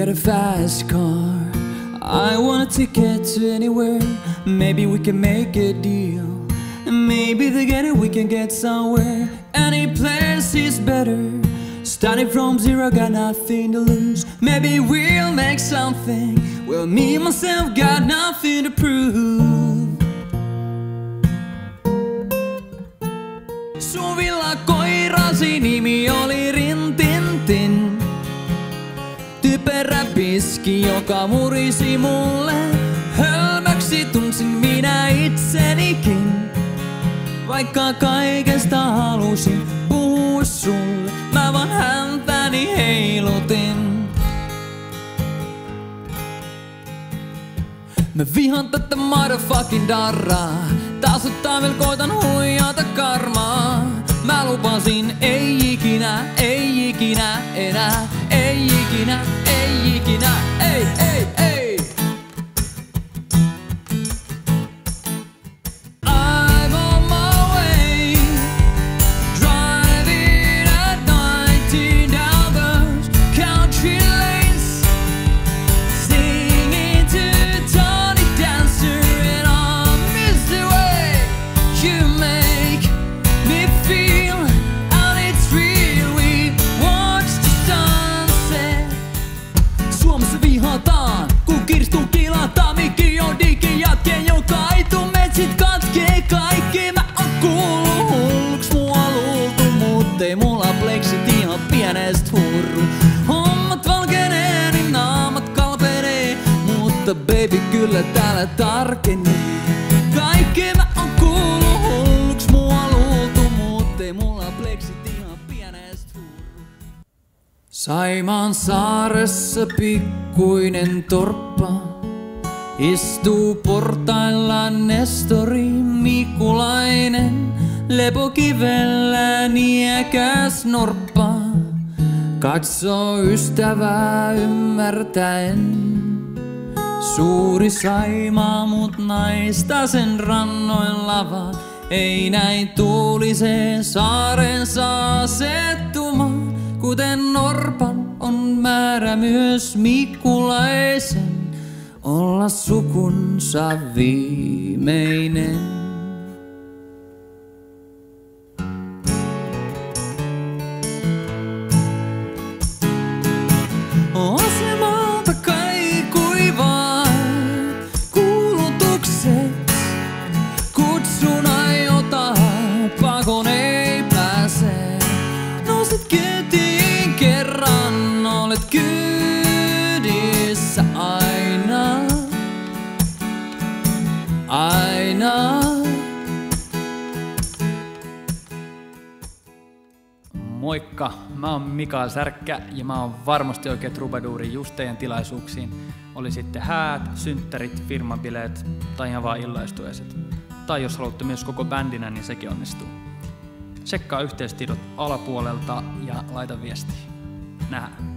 got a fast car. I want a ticket to anywhere. Maybe we can make a deal. Maybe together we can get somewhere. Any place is better. Starting from zero, got nothing to lose. Maybe we'll make something. Well, me and myself got nothing to prove. Sun villakoirasi nimi oli Rintintin. Typerä piski, joka murisi mulle. Hölmöksi tunsin minä itsenikin. Vaikka kaikesta halusin puhua sulle, mä vaan häntäni heilutin. Mä vihaan tätä motherfucking darraa. Taas ottaa koitan huijata karmaa. Mä lupasin ei ikinä enää. Ei ikinä, ei, ei, ei. I'm on my way, driving at 19 down those country lanes, singing to Tony Dancer, and I miss the way you make me feel, and it's real. We watch the sunset. Suomessa vihataan, kun kirstuu kilataan. Mikki on digi jätke, joka ei tuu metsit katkee kaikki. Mä oon kuullut hulluks, mua luultu, mut ei mulla pleksit ihan pienest hurru. Hommat valkenee, niin naamat kalpenee, mutta baby kyllä täällä tarkenee. Kaikki mä oon kuullut hulluks, mua luultu, mut ei mulla pleksit ihan pienest hurru. Saimaan saaressa pikkuinen torppa, istuu portailla Nestori Mikulainen. Lepokivellä niekäs norppa, katsoo ystävää ymmärtäen. Suuri Saimaa, mut naista sen rannoilla vaan. Ei näin tuuliseen saareensa asettumaan. Kuten norpan on määrä myös Mikulaisen olla sukunsa viimeinen. Asemalta kaikui vaan kuulutukset. Kutsuna jota pakon ei pääse. Nousit kyytiin kerran, olet kyydissä aina. Aina. Moikka, mä oon Mikael Särkkä ja mä oon varmasti oikea trubaduuri just teidän tilaisuuksiin. Oli sitten häät, synttärit, firmabileet tai ihan vaan illaistuiset. Tai jos haluatte myös koko bändinä, niin sekin onnistuu. Tsekkaa yhteystiedot alapuolelta ja laita viestiä. Nähdään.